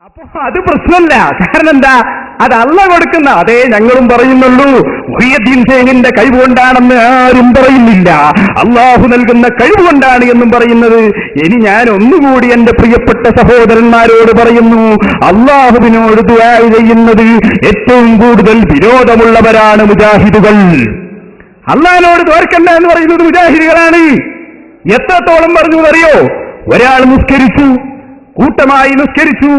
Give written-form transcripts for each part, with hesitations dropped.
അപ്പൊ അത് പ്രശ്നമല്ല. കാരണം എന്താ, അത് അള്ളാഹ് കൊടുക്കുന്ന. അതേ ഞങ്ങളും പറയുന്നുള്ളൂ, മുഹിയുദ്ദീൻ ഷേഖിന്റെ കഴിവുകൊണ്ടാണെന്ന് ആരും പറയുന്നില്ല, അള്ളാഹു നൽകുന്ന കഴിവുകൊണ്ടാണ് എന്നും പറയുന്നത്. ഇനി ഞാൻ ഒന്നുകൂടി എന്റെ പ്രിയപ്പെട്ട സഹോദരന്മാരോട് പറയുന്നു, അള്ളാഹുവിനോട് ദുആ ചെയ്യുന്നത് ഏറ്റവും കൂടുതൽ വിരോധമുള്ളവരാണ് മുജാഹിദുകൾ. അള്ളാഹിനോട് തോർക്കണ്ട എന്ന് പറയുന്നത് മുജാഹിദുകളാണ്. എത്രത്തോളം പറഞ്ഞു എന്നറിയോ? ഒരാൾ നിസ്കരിച്ചു, കൂട്ടമായി നിസ്കരിച്ചു,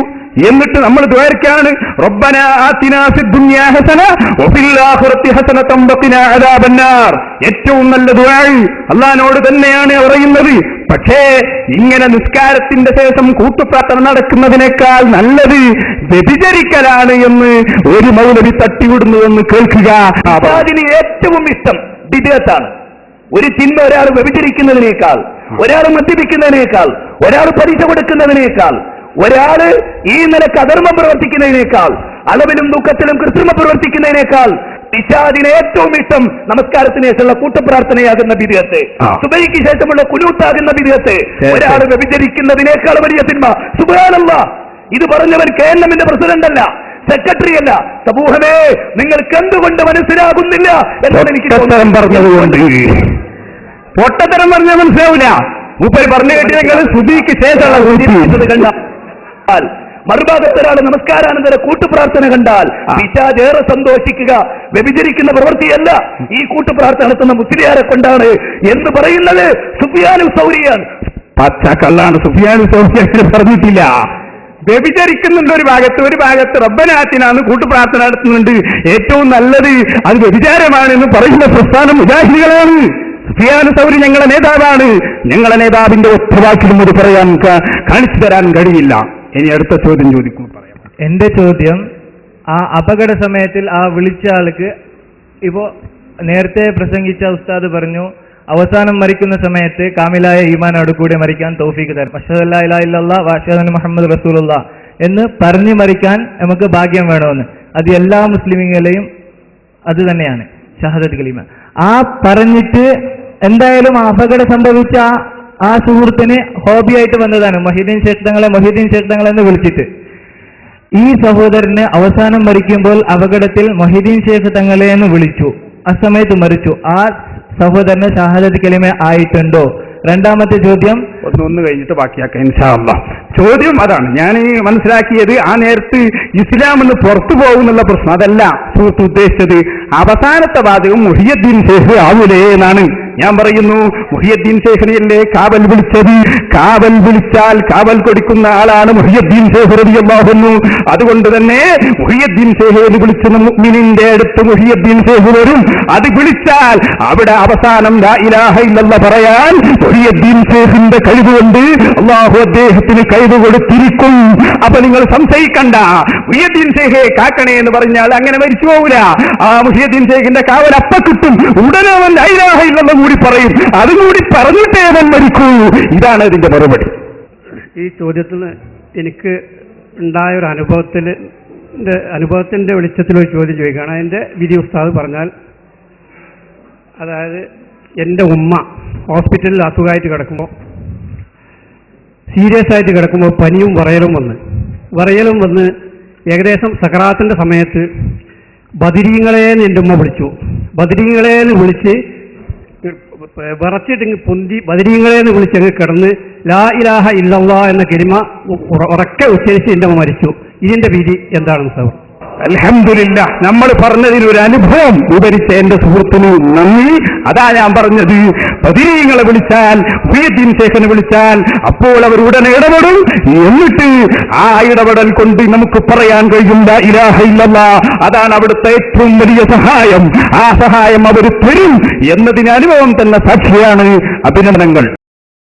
എന്നിട്ട് നമ്മൾ ദ്വാരക്കാണ് റബ്ബനാ ആതിനാ ഫിദ്ദുനിയാ ഹസന വഫിൽ ആഖിറതി ഹസനതൻ വഖിനാ അദാബന്നാർ. ഏറ്റവും നല്ല ദുആ അല്ലാഹുവിനോട് തന്നെയാണ് പറയുന്നത്. പക്ഷേ ഇങ്ങനെ നിസ്കാരത്തിന്റെ ശേഷം കൂട്ടുപ്രാർത്ഥന നടക്കുന്നതിനേക്കാൾ നല്ലത് വ്യഭിചരിക്കലാണ് എന്ന് ഒരു മൗലവി തട്ടിവിടുന്നതെന്ന് കേൾക്കുക. അതിന് ഏറ്റവും ഇഷ്ടം ബിദ്അത്താണ്. ഒരു ചിന്ത ഒരാൾ വ്യഭിചരിക്കുന്നതിനേക്കാൾ, ഒരാൾ മദ്യപിക്കുന്നതിനേക്കാൾ, ഒരാൾ പലിശ കൊടുക്കുന്നതിനേക്കാൾ, ഒരാള് ഈ നിലക്ക് അധർമ്മം പ്രവർത്തിക്കുന്നതിനേക്കാൾ, അളവിലും ദുഃഖത്തിലും കൃത്രിമം പ്രവർത്തിക്കുന്നതിനേക്കാൾ പിശാചിന് ഏറ്റവും ഇഷ്ടം നമസ്കാരത്തിന് ശേഷമുള്ള കൂട്ടപ്രാർത്ഥനയാകുന്ന ബിദ്അത്ത്, സുബഹിക്ക് ശേഷമുള്ള ഖുനൂത്താകുന്ന ബിദ്അത്ത്. ഒരാൾ വ്യഭിചരിക്കുന്നതിനേക്കാൾ വലിയ തിന്മ. സുബ്ഹാനല്ലാഹ്, ഇത് പറഞ്ഞവൻ KNM പ്രസിഡന്റ് അല്ല, സെക്രട്ടറി അല്ല. സമൂഹമേ, നിങ്ങൾക്ക് എന്തുകൊണ്ട് മനസ്സിലാകുന്നില്ല എന്നാണ് എനിക്ക് പറഞ്ഞതുകൊണ്ട്. പൊട്ടത്തരം പറഞ്ഞാൽ മനസ്സിലാവില്ല. മൂപ്പര് പറഞ്ഞു കേട്ടില്ലെങ്കിൽ സുബഹിക്ക് ശേഷമുള്ള കണ്ടാൽ, മറുഭാഗത്തൊരാൾ നമസ്കാരാനന്തര കൂട്ടുപ്രാർത്ഥന കണ്ടാൽ പിശാച് ഏറെ സന്തോഷിക്കുക. വ്യഭിചരിക്കുന്ന പ്രവൃത്തിയല്ല ഈ കൂട്ടുപ്രാർത്ഥന നടത്തുന്ന മുസ്ലിയാരെ കൊണ്ടാണ് എന്ന് പറയുന്നത് സുഫിയാനുൽ സൗരിയാണ്. പച്ചക്കള്ളാണ്. സുഫിയാനുൽ സൗരി പറഞ്ഞിട്ടില്ല. വ്യഭിചരിക്കുന്നുണ്ട് ഒരു ഭാഗത്ത് റബ്ബനാത്തിനാണ് കൂട്ടുപ്രാർത്ഥന നടത്തുന്നുണ്ട്. ഏറ്റവും നല്ലത് അത് വ്യഭിചാരമാണെന്ന് പറയുന്ന പ്രസ്ഥാനം മുജാഹിദുകളാണ്. സുഫിയാനുൽ സൗരി ഞങ്ങളുടെ നേതാവാണ്. ഞങ്ങളുടെ നേതാവിന്റെ ഒറ്റവാക്കിലും അത് പറയാൻ കാണിച്ചു തരാൻ കഴിയില്ല. ഇനി അടുത്ത ചോദ്യം ചോദിക്കും. പറയാം. എന്റെ ചോദ്യം, ആ അപകട സമയത്തിൽ ആ വിളിച്ച ആൾക്ക്, ഇപ്പോ നേരത്തെ പ്രസംഗിച്ച ഉസ്താദ് പറഞ്ഞു അവസാനം മരിക്കുന്ന സമയത്ത് കാമിലായ ഈമാനോട് കൂടി മരിക്കാൻ തൗഫീഖ് തരും, അഷ്ഹദു അല്ലാ ഇലാഹ ഇല്ലല്ലാഹ് വ അഷ്ഹദു അന്ന മുഹമ്മദ് റസൂലുള്ളാഹ് എന്ന് പറഞ്ഞു മരിക്കാൻ നമുക്ക് ഭാഗ്യം വേണമെന്ന്. അത് എല്ലാ മുസ്ലിമീങ്ങളെയും അത് തന്നെയാണ് ഷഹാദത്ത് കലിമ. ആ പറഞ്ഞിട്ട് എന്തായാലും അപകടം സംഭവിച്ച ആ സുഹൃത്തിന് ഹോബിയായിട്ട് വന്നതാണ് മൊഹീദ്ദീൻ ശേഖ് തങ്ങളെ എന്ന് വിളിച്ചിട്ട്. ഈ സഹോദരന് അവസാനം മരിക്കുമ്പോൾ അപകടത്തിൽ മൊഹീദ്ദീൻ ശേഖ് തങ്ങളെ എന്ന് വിളിച്ചു, ആ സമയത്ത് മരിച്ചു. ആ സഹോദരന് ഷഹാദത്ത് കലിമ ആയിട്ടുണ്ടോ? രണ്ടാമത്തെ ചോദ്യം ഒന്ന് കഴിഞ്ഞിട്ട് ബാക്കിയാക്കാം ഇൻഷാ അല്ലാഹ്. ചോദ്യം അതാണ് ഞാൻ മനസ്സിലാക്കിയത്. ആ നേരത്ത് ഇസ്ലാം എന്ന് പുറത്തു പോകുന്നുള്ള പ്രശ്നം അതല്ല സുഹൃത്ത് ഉദ്ദേശിച്ചത്. അവസാനത്തെ വാചകം മുഹിയുദ്ദീൻ ഷേഖ് ആവൂലേ എന്നാണ് ഞാൻ പറയുന്നു. മുഹിയുദ്ദീൻ ഷേഖിനെയല്ലേ കാവൽ വിളിച്ചത്? കാവൽ വിളിച്ചാൽ കാവൽ കൊടുക്കുന്ന ആളാണ് മുഹിയുദ്ദീൻ ഷേഖ് റളിയല്ലാഹു അൻഹു. അതുകൊണ്ട് തന്നെ മുഹിയുദ്ദീൻ ഷേഖിനെ വിളിക്കുന്ന മുഅ്മിനിന്റെ അടുത്ത് മുഹിയുദ്ദീൻ ഷേഖ് വരും. അത് വിളിച്ചാൽ അവിടെ അവസാനം ലാ ഇലാഹ ഇല്ലല്ലാഹ് പറയാൻ മുഹിയുദ്ദീൻ ഷേഖിന്റെ കഴിവുകൊണ്ട് അല്ലാഹു അദ്ദേഹത്തിന് കഴിവ് കൊടുത്തിരിക്കും. അപ്പൊ നിങ്ങൾ സംശയിക്കണ്ട. മുഹിയുദ്ദീൻ ഷേഖെ കാക്കണേ എന്ന് പറഞ്ഞാൽ അങ്ങനെ മരിച്ചു പോവില്ല. ആ മുഹിയുദ്ദീൻ ഷേഖിന്റെ കാവൽ അപ്പ കിട്ടും. ഉടനെ അവൻ ലാ ഇലാഹ ഇല്ലല്ലാഹ് കൂടി പറയും. അതും കൂടി പറഞ്ഞിട്ടേ അവൻ മരിക്കൂ. ഇതാണ് ഇതിന്റെ മറുപടി. ഈ ചോദ്യത്തിൽ എനിക്ക് ഉണ്ടായ ഒരു അനുഭവത്തിന്റെ വെളിച്ചത്തിൽ ഒരു ചോദ്യം ചോദിക്കുകയാണ്. അതിന്റെ വിധി ഉസ്താദ് പറഞ്ഞാൽ, അതായത് എൻ്റെ ഉമ്മ ഹോസ്പിറ്റലിൽ അസുഖമായിട്ട് കിടക്കുമ്പോൾ, സീരിയസ് ആയിട്ട് കിടക്കുമ്പോൾ പനിയും വറയലും വന്ന് ഏകദേശം സക്കറാത്തിന്റെ സമയത്ത് ബദരീങ്ങളെന്ന് എൻ്റെ ഉമ്മ വിളിച്ചു. ബദരീങ്ങളെന്ന് വിളിച്ച് വിറച്ചിട്ട് പൊന്തി ബദരീങ്ങളെന്ന് വിളിച്ചങ്ങ് കിടന്ന് ലാ ഇലാഹ ഇല്ലല്ലാഹ് എന്ന കലിമ ഉറക്കെ ഉച്ചരിച്ച് എൻ്റെ അമ്മ മരിച്ചു. ഇതിന്റെ വിധി എന്താണെന്ന് സാർ? അൽഹംദുലില്ലാഹ്, നമ്മൾ പറഞ്ഞതിൽ ഒരു അനുഭവം വിവരിച്ച എന്റെ സുഹൃത്തിന് നന്ദി. അതാ ഞാൻ പറഞ്ഞത്, ബദരീങ്ങളെ വിളിച്ചാൽ, മുഹിയുദ്ദീൻ ഷേഖിനെ വിളിച്ചാൽ അപ്പോൾ അവർ ഉടനെ ഇടപെടും. എന്നിട്ട് ആ ഇടപെടൽ കൊണ്ട് നമുക്ക് പറയാൻ കഴിയും ലാ ഇലാഹ ഇല്ലല്ലാഹ്. അതാണ് അവിടുത്തെ ഏറ്റവും വലിയ സഹായം. ആ സഹായം അവർ തരും എന്നതിന് അനുഭവം തന്നെ സാക്ഷിയാണ്. അഭിനന്ദനങ്ങൾ.